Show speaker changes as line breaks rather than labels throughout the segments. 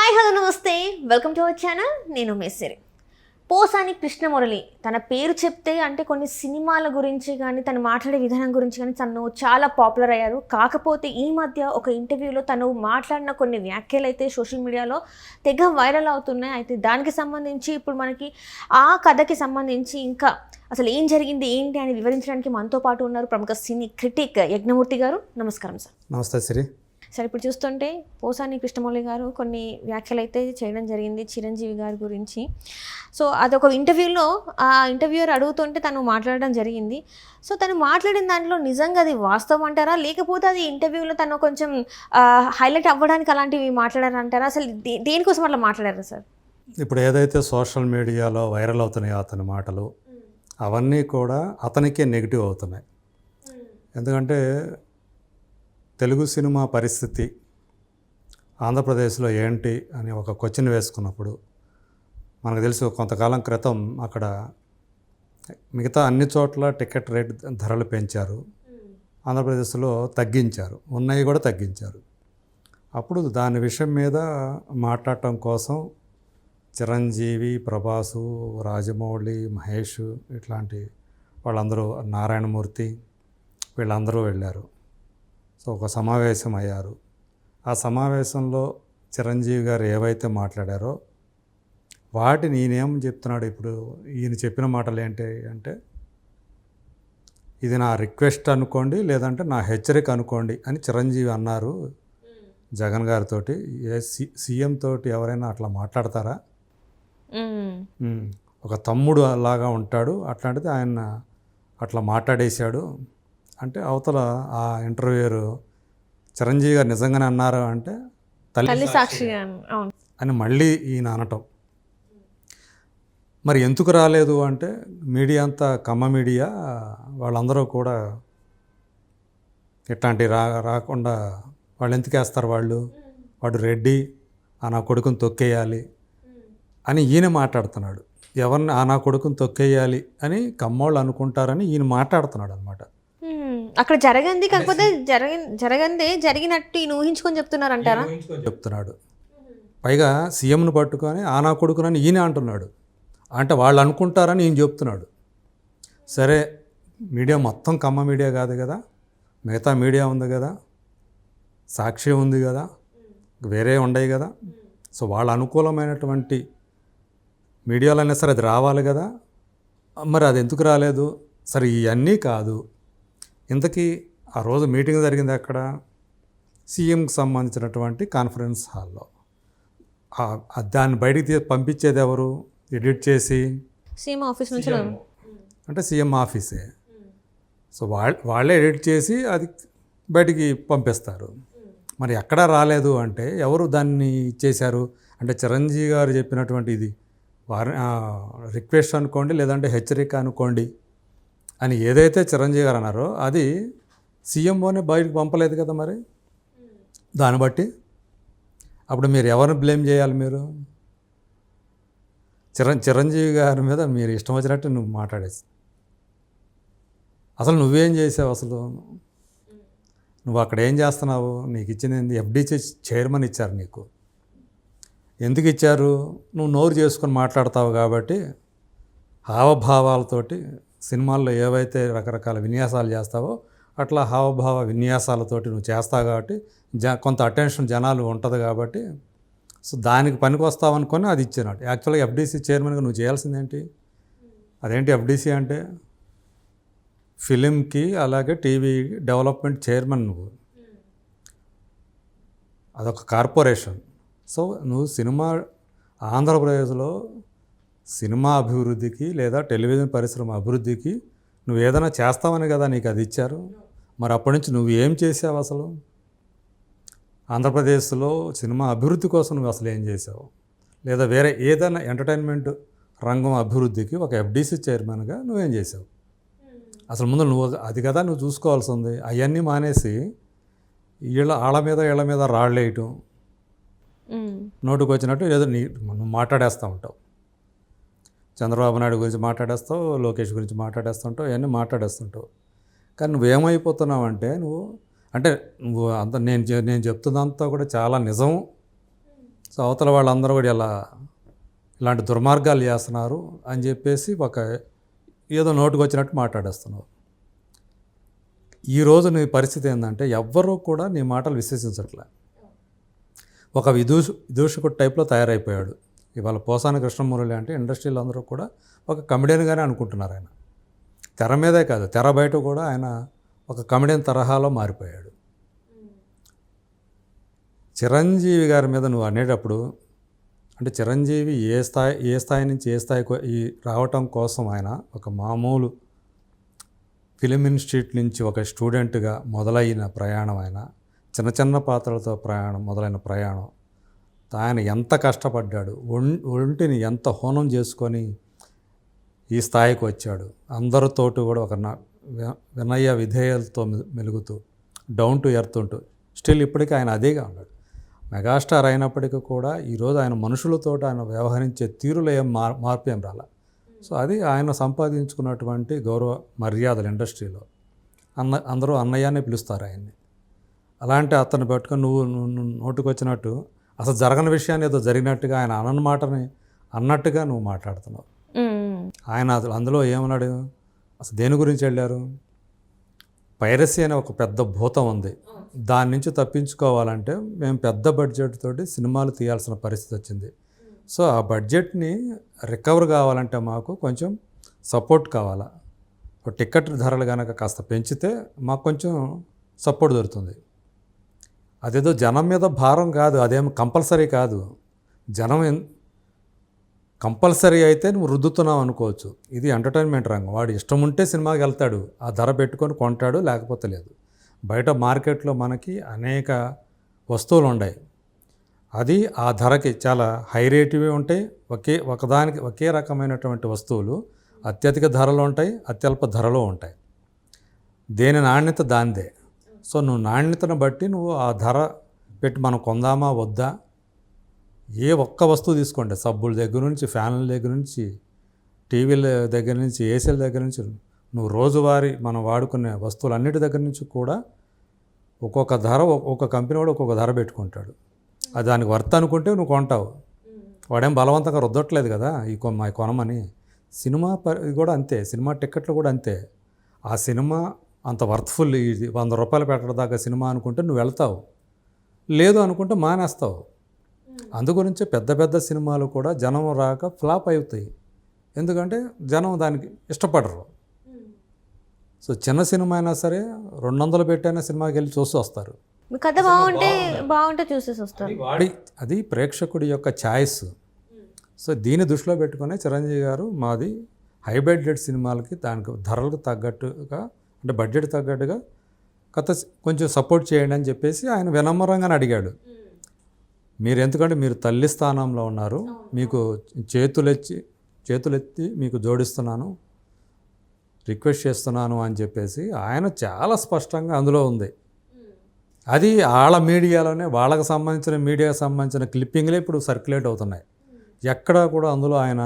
Hi hello నమస్తే, welcome to our channel. నేను మెస్సిరి. పోసాని కృష్ణమురళి తన పేరు చెప్తే అంటే కొన్ని సినిమాల గురించి కానీ తను మాట్లాడే విధానం గురించి కానీ తను చాలా పాపులర్ అయ్యారు. కాకపోతే ఈ మధ్య ఒక ఇంటర్వ్యూలో తను మాట్లాడిన కొన్ని వ్యాఖ్యలు అయితే సోషల్ మీడియాలో తెగ వైరల్ అవుతున్నాయి. అయితే దానికి సంబంధించి ఇప్పుడు మనకి ఆ కథకి సంబంధించి ఇంకా అసలు ఏం జరిగింది ఏంటి అని వివరించడానికి మనతో పాటు ఉన్నారు ప్రముఖ సినీ క్రిటిక్ యజ్ఞమూర్తి గారు. నమస్కారం సార్.
నమస్తే సిరి.
సార్, ఇప్పుడు చూస్తుంటే పోసాని కృష్ణమురళి గారు కొన్ని వ్యాఖ్యలు అయితే చేయడం జరిగింది చిరంజీవి గారి గురించి. సో అదొక ఇంటర్వ్యూలో ఆ ఇంటర్వ్యూయర్ అడుగుతుంటే తను మాట్లాడడం జరిగింది. సో తను మాట్లాడిన దాంట్లో నిజంగా అది వాస్తవం అంటారా, లేకపోతే అది ఇంటర్వ్యూలో తను కొంచెం హైలైట్ అవ్వడానికి అలాంటివి మాట్లాడారంటారా? అసలు దేనికోసం అట్లా మాట్లాడారా సార్?
ఇప్పుడు ఏదైతే సోషల్ మీడియాలో వైరల్ అవుతున్నాయో అతని మాటలు, అవన్నీ కూడా అతనికే నెగిటివ్ అవుతున్నాయి. ఎందుకంటే తెలుగు సినిమా పరిస్థితి ఆంధ్రప్రదేశ్లో ఏంటి అని ఒక క్వశ్చన్ వేసుకున్నప్పుడు మనకు తెలుసు, కొంతకాలం క్రితం అక్కడ మిగతా అన్ని చోట్ల టికెట్ రేట్ ధరలు పెంచారు, ఆంధ్రప్రదేశ్లో తగ్గించారు, ఉన్నాయి కూడా తగ్గించారు. అప్పుడు దాని విషయం మీద మాట్లాడటం కోసం చిరంజీవి, ప్రభాసు, రాజమౌళి, మహేష్ ఇట్లాంటి వాళ్ళందరూ, నారాయణమూర్తి వీళ్ళందరూ వెళ్ళారు. సో ఒక సమావేశం అయ్యారు. ఆ సమావేశంలో చిరంజీవి గారు ఏవైతే మాట్లాడారో వాటిని ఈయనేం చెప్తున్నాడు. ఇప్పుడు ఈయన చెప్పిన మాటలు ఏంటి అంటే, ఇది నా రిక్వెస్ట్ అనుకోండి, లేదంటే నా హెచ్చరిక అనుకోండి అని చిరంజీవి అన్నారు జగన్ గారితో. సీఎం తోటి ఎవరైనా అట్లా మాట్లాడతారా? ఒక తమ్ముడు లాగా ఉంటాడు, అట్లాంటిది ఆయన అట్లా మాట్లాడేశాడు అంటే అవతల ఆ ఇంటర్వ్యూయర్ చిరంజీవి గారు నిజంగానే అన్నారు అంటే తల్లి సాక్షి అని మళ్ళీ ఈయన అనటం. మరి ఎందుకు రాలేదు అంటే మీడియా అంతా కమ్మ మీడియా వాళ్ళందరూ కూడా ఇట్లాంటి రాకుండా వాళ్ళు ఎందుకు వేస్తారు, వాడు రెడ్డి నా కొడుకుని తొక్కేయాలి అని ఈయన మాట్లాడుతున్నాడు. ఎవరిని నా కొడుకుని తొక్కేయాలి అని కమ్మోళ్ళు అనుకుంటారని ఈయన మాట్లాడుతున్నాడు అనమాట.
అక్కడ జరగంది, కాకపోతే జరగందే జరిగినట్టు ఈయన ఊహించుకొని చెప్తున్నారంటారా?
చెప్తున్నాడు. పైగా సీఎంను పట్టుకొని నా కొడుకునని ఈయన అంటున్నాడు. అంటే వాళ్ళు అనుకుంటారని ఈయన చెప్తున్నాడు. సరే, మీడియా మొత్తం కమ్మ మీడియా కాదు కదా, మిగతా మీడియా ఉంది కదా, సాక్షి ఉంది కదా, వేరే ఉండయి కదా. సో వాళ్ళ అనుకూలమైనటువంటి మీడియాలైనా సరే అది రావాలి కదా. మరి అది ఎందుకు రాలేదు? సరే, ఇవన్నీ కాదు. ఇంతకీ ఆ రోజు మీటింగ్ జరిగింది అక్కడ సీఎంకి సంబంధించినటువంటి కాన్ఫరెన్స్ హాల్లో. దాన్ని బయటికి పంపించేది ఎవరు? ఎడిట్ చేసి
సీఎం ఆఫీస్ నుంచి,
అంటే సీఎం ఆఫీసే. సో వాళ్ళే ఎడిట్ చేసి అది బయటికి పంపిస్తారు. మరి ఎక్కడా రాలేదు అంటే ఎవరు దాన్ని చేశారు అంటే చిరంజీవి గారు చెప్పినటువంటి ఇది వారి రిక్వెస్ట్ అనుకోండి, లేదంటే హెచ్చరిక అనుకోండి అని ఏదైతే చిరంజీవి గారు అన్నారో అది సీఎంఓనే బయటకు పంపలేదు కదా. మరి దాన్ని బట్టి అప్పుడు మీరు ఎవరిని బ్లేమ్ చేయాలి? మీరు చిరంజీవి గారి మీద మీరు ఇష్టం వచ్చినట్టు నువ్వు మాట్లాడేసి, అసలు నువ్వేం చేసావు? అసలు నువ్వు అక్కడ ఏం చేస్తున్నావు? నీకు ఇచ్చింది ఎఫ్డీసీ చైర్మన్ ఇచ్చారు నీకు. ఎందుకు ఇచ్చారు? నువ్వు నోరు చేసుకొని మాట్లాడతావు కాబట్టి, హావభావాలతోటి సినిమాల్లో ఏవైతే రకరకాల విన్యాసాలు చేస్తావో అట్లా హావభావ విన్యాసాలతోటి నువ్వు చేస్తావు కాబట్టి కొంత అటెన్షన్ జనాలు ఉంటుంది కాబట్టి, సో దానికి పనికి వస్తావు అనుకొని అది ఇచ్చినాడు. యాక్చువల్గా ఎఫ్డీసీ చైర్మన్గా నువ్వు చేయాల్సిందేంటి? అదేంటి ఎఫ్డీసీ అంటే? ఫిలింకి అలాగే టీవీ డెవలప్మెంట్ చైర్మన్ నువ్వు. అదొక కార్పొరేషన్. సో నువ్వు ఆంధ్రప్రదేశ్లో సినిమా అభివృద్ధికి లేదా టెలివిజన్ పరిశ్రమ అభివృద్ధికి నువ్వు ఏదైనా చేస్తావని కదా నీకు అది ఇచ్చారు. మరి అప్పటి నుంచి నువ్వు ఏం చేసావు అసలు? ఆంధ్రప్రదేశ్లో సినిమా అభివృద్ధి కోసం నువ్వు అసలు ఏం చేసావు? లేదా వేరే ఏదైనా ఎంటర్టైన్మెంట్ రంగం అభివృద్ధికి ఒక ఎఫ్డీసీ చైర్మన్గా నువ్వేం చేసావు? అసలు ముందు నువ్వు అది కదా నువ్వు చూసుకోవాల్సి ఉంది. అవన్నీ మానేసి వీళ్ళ మీద రాళ్ళేయటం, నోటుకు వచ్చినట్టు ఏదో నువ్వు మాట్లాడేస్తూ ఉంటావు. చంద్రబాబు నాయుడు గురించి మాట్లాడేస్తావు, లోకేష్ గురించి మాట్లాడేస్తుంటావు, ఇవన్నీ మాట్లాడేస్తుంటావు. కానీ నువ్వేమైపోతున్నావు అంటే నువ్వు అంత నేను చెప్తున్నంతా కూడా చాలా నిజం, సో అవతల వాళ్ళందరూ కూడా ఇలాంటి దుర్మార్గాలు చేస్తున్నారు అని చెప్పేసి ఏదో నోటుకు వచ్చినట్టు మాట్లాడేస్తున్నావు. ఈరోజు నీ పరిస్థితి ఏంటంటే ఎవ్వరూ కూడా నీ మాటలు విశ్వసించట్లే. ఒక విదూషకుడు టైప్లో తయారైపోయాడు ఇవాళ పోసాని కృష్ణమురళి. అంటే ఇండస్ట్రీలో అందరూ కూడా ఒక కమెడియన్గానే అనుకుంటున్నారు. ఆయన తెర మీదే కాదు, తెర బయట కూడా ఆయన ఒక కమెడియన్ తరహాలో మారిపోయాడు. చిరంజీవి గారి మీద నువ్వు అనేటప్పుడు, అంటే చిరంజీవి ఏ స్థాయి నుంచి ఏ స్థాయికి రావటం కోసం ఆయన ఒక మామూలు ఫిలిం ఇన్స్టిట్యూట్ నుంచి ఒక స్టూడెంట్గా మొదలైన ప్రయాణం, ఆయన చిన్న చిన్న పాత్రలతో మొదలైన ప్రయాణం, ఆయన ఎంత కష్టపడ్డాడు, ఒంటిని ఎంత హోనం చేసుకొని ఈ స్థాయికి వచ్చాడు. అందరితోటి కూడా ఒక వినయ విధేయాలతో మెలుగుతూ డౌన్ టు ఎర్త్ ఉంటూ స్టిల్ ఇప్పటికీ ఆయన అదేగా ఉన్నాడు. మెగాస్టార్ అయినప్పటికీ కూడా ఈరోజు ఆయన మనుషులతో ఆయన వ్యవహరించే తీరులో మార్పు ఏం రాల. సో అది ఆయన సంపాదించుకున్నటువంటి గౌరవ మర్యాదలు ఇండస్ట్రీలో. అందరూ అన్నయ్యనే పిలుస్తారు ఆయన్ని. అలాంటి అతన్ని పెట్టుకొని నువ్వు నోటుకు వచ్చినట్టు అసలు జరగని విషయాన్ని ఏదో జరిగినట్టుగా ఆయన అనని మాటని అన్నట్టుగా నువ్వు మాట్లాడుతున్నావు. ఆయన అందులో ఏమన్నాడు, అసలు దేని గురించి వెళ్ళారు? పైరసీ అనే ఒక పెద్ద భూతం ఉంది, దాని నుంచి తప్పించుకోవాలంటే మేము పెద్ద బడ్జెట్ తోటి సినిమాలు తీయాల్సిన పరిస్థితి వచ్చింది. సో ఆ బడ్జెట్ని రికవర్ కావాలంటే మాకు కొంచెం సపోర్ట్ కావాలా. టికెట్ ధరలు కనుక కాస్త పెంచితే మాకు కొంచెం సపోర్ట్ దొరుకుతుంది. అదేదో జనం మీద భారం కాదు, అదేమో కంపల్సరీ కాదు. జనం కంపల్సరీ అయితే నువ్వు రుద్దుతున్నావు అనుకోవచ్చు. ఇది ఎంటర్టైన్మెంట్ రంగం. వాడు ఇష్టం ఉంటే సినిమాకి వెళ్తాడు, ఆ ధర పెట్టుకొని కొంటాడు, లేకపోతే లేదు. బయట మార్కెట్లో మనకి అనేక వస్తువులు ఉన్నాయి, అది ఆ ధరకి చాలా హై రేటువి ఉంటాయి. ఒకదానికి ఒకే రకమైనటువంటి వస్తువులు అత్యధిక ధరలు ఉంటాయి, అత్యల్ప ధరలో ఉంటాయి. దేని నాణ్యత దాందే. సో నువ్వు నాణ్యతను బట్టి నువ్వు ఆ ధర పెట్టి మనం కొందామా వద్దా. ఏ ఒక్క వస్తువు తీసుకోండి, సబ్బుల దగ్గర నుంచి, ఫ్యాన్ల దగ్గర నుంచి, టీవీల దగ్గర నుంచి, ఏసీల దగ్గర నుంచి, నువ్వు రోజువారీ మనం వాడుకునే వస్తువులన్నిటి దగ్గర నుంచి కూడా ఒక్కొక్క ధర, ఒక్కొక్క కంపెనీ వాడు ఒక్కొక్క ధర పెట్టుకుంటాడు. అది దానికి వర్త్ అనుకుంటే నువ్వు కొంటావు. వాడేం బలవంతంగా రుద్దట్లేదు కదా మా కొనమని. సినిమా కూడా అంతే, సినిమా టికెట్లు కూడా అంతే. ఆ సినిమా అంత వర్త్ఫుల్, ఇది 100 రూపాయలు పెట్టడం దాకా సినిమా అనుకుంటే నువ్వు వెళ్తావు, లేదు అనుకుంటే మానేస్తావు. అందుగురించే పెద్ద పెద్ద సినిమాలు కూడా జనం రాక ఫ్లాప్ అవుతాయి, ఎందుకంటే జనం దానికి ఇష్టపడరు. సో చిన్న సినిమా అయినా సరే 200 పెట్టైనా సినిమాకి వెళ్ళి చూసి వస్తారు.
కథ బాగుంటే చూసేసి వస్తారు.
అది ప్రేక్షకుడి యొక్క ఛాయిస్. సో దీన్ని దృష్టిలో పెట్టుకునే చిరంజీవి గారు మాది హై బడ్జెట్ సినిమాలకి దానికి ధరలకు తగ్గట్టుగా, అంటే బడ్జెట్ తగ్గట్టుగా కథ కొంచెం సపోర్ట్ చేయండి అని చెప్పేసి ఆయన వినమ్రంగానే అడిగాడు. మీరు ఎందుకంటే మీరు తల్లి స్థానంలో ఉన్నారు, మీకు చేతులెత్తి మీకు జోడిస్తున్నాను, రిక్వెస్ట్ చేస్తున్నాను అని చెప్పేసి ఆయన చాలా స్పష్టంగా అందులో ఉంది. అది వాళ్ళ మీడియాలోనే, వాళ్ళకి సంబంధించిన మీడియాకి సంబంధించిన క్లిప్పింగ్లే ఇప్పుడు సర్క్యులేట్ అవుతున్నాయి. ఎక్కడా కూడా అందులో ఆయన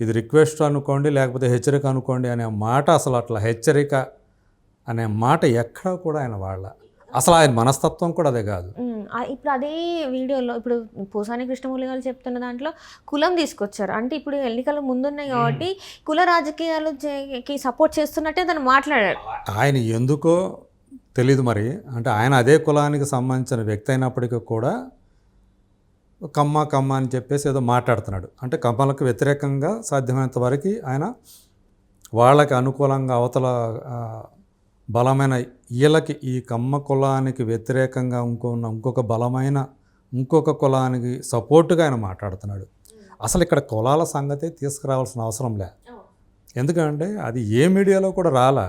ఇది రిక్వెస్ట్ అనుకోండి, లేకపోతే హెచ్చరిక అనుకోండి అనే మాట, అసలు అట్లా హెచ్చరిక అనే మాట ఎక్కడా కూడా ఆయన అసలు ఆయన మనస్తత్వం కూడా అదే కాదు.
ఇప్పుడు అదే వీడియోలో ఇప్పుడు పోసాని కృష్ణమురళి గారు చెప్తున్న దాంట్లో కులం తీసుకొచ్చారు. అంటే ఇప్పుడు ఎన్నికలు ముందున్నాయి కాబట్టి కుల రాజకీయాలకి సపోర్ట్ చేస్తున్నట్టే తను మాట్లాడాడు.
ఆయన ఎందుకో తెలీదు మరి, అంటే ఆయన అదే కులానికి సంబంధించిన వ్యక్తి అయినప్పటికీ కూడా కమ్మ అని చెప్పేసి ఏదో మాట్లాడుతున్నాడు. అంటే కమ్మలకు వ్యతిరేకంగా సాధ్యమైనంత వరకు ఆయన వాళ్ళకి అనుకూలంగా అవతల బలమైన వీళ్ళకి, ఈ కమ్మ కులానికి వ్యతిరేకంగా ఇంకొక బలమైన ఇంకొక కులానికి సపోర్టుగా ఆయన మాట్లాడుతున్నాడు. అసలు ఇక్కడ కులాల సంగతే తీసుకురావాల్సిన అవసరం లే, ఎందుకంటే అది ఏ మీడియాలో కూడా రాలా.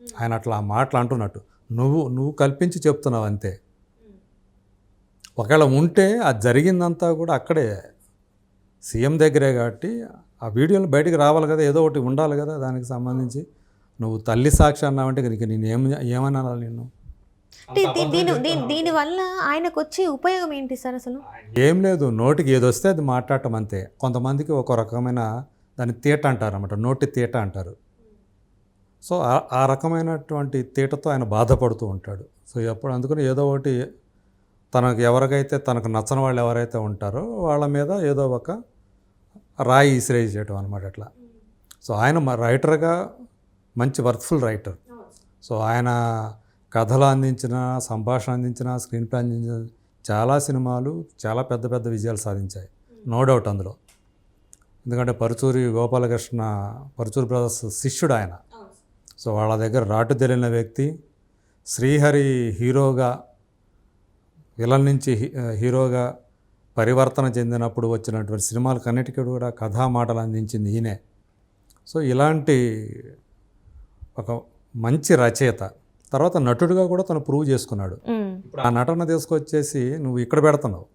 ఆయన అట్లా మాటలు అంటున్నట్టు నువ్వు కల్పించి చెప్తున్నావు అంతే. ఒకవేళ ఉంటే అది జరిగిందంతా కూడా అక్కడే సీఎం దగ్గరే కాబట్టి ఆ వీడియోలు బయటికి రావాలి కదా, ఏదో ఒకటి ఉండాలి కదా దానికి సంబంధించి. నువ్వు తల్లి సాక్షి అన్నావంటే నేను ఏమన్నా నిన్ను.
దీనివల్ల ఆయనకు వచ్చే ఉపయోగం ఏంటి సార్? అసలు
ఏం లేదు, నోటికి ఏది వస్తే అది మాట్లాడటం అంతే. కొంతమందికి ఒక రకమైన దాన్ని తీట అంటారు అన్నమాట, నోటి తీట అంటారు. సో ఆ రకమైనటువంటి తీటతో ఆయన బాధపడుతూ ఉంటాడు. సో అందుకని ఏదో ఒకటి తనకు ఎవరికైతే తనకు నచ్చని వాళ్ళు ఎవరైతే ఉంటారో వాళ్ళ మీద ఏదో ఒక రాయి ఇసిరేయడం అనమాట అట్లా. సో ఆయన రైటర్గా మంచి వర్త్ఫుల్ రైటర్. సో ఆయన కథలు అందించిన, సంభాషణ అందించిన, స్క్రీన్ ప్లే అందించిన చాలా సినిమాలు చాలా పెద్ద పెద్ద విజయాలు సాధించాయి, నో డౌట్ అందులో. ఎందుకంటే పరుచూరి గోపాలకృష్ణ, పరుచూరి బ్రదర్స్ శిష్యుడు ఆయన. సో వాళ్ళ దగ్గర రాటు తెలియని వ్యక్తి. శ్రీహరి హీరోగా, విలన్ నుంచి హీరోగా పరివర్తన చెందినప్పుడు వచ్చినటువంటి సినిమాలకన్నిటికీ కూడా కథా మాటలు అందించింది ఈయనే. సో ఇలాంటి ఒక మంచి రచయిత. తర్వాత నటుడిగా కూడా తను ప్రూవ్ చేసుకున్నాడు. ఇప్పుడు ఆ నటన తీసుకొచ్చేసి నువ్వు ఇక్కడ పెడుతున్నావు.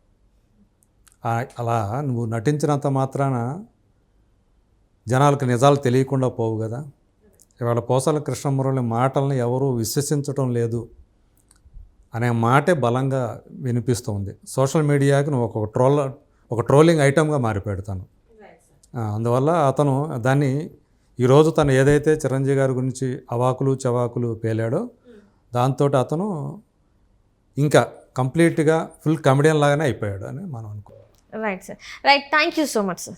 అలా నువ్వు నటించినంత మాత్రాన జనాలకు నిజాలు తెలియకుండా పోవు కదా. ఇవాళ పోసాల కృష్ణమురళి మాటల్ని ఎవరూ విశ్వసించడం లేదు అనే మాటే బలంగా వినిపిస్తుంది. సోషల్ మీడియాకి నువ్వు ఒక ట్రోలింగ్ ఐటమ్గా మారిపెడతాను. అందువల్ల అతను దాన్ని ఈరోజు తను ఏదైతే చిరంజీవి గారి గురించి అవాకులు చవాకులు పేలాడో దాంతో అతను ఇంకా కంప్లీట్గా ఫుల్ కమెడియన్ లాగానే అయిపోయాడు అని మనం అనుకో.
Right sir, right. Thank you so much sir.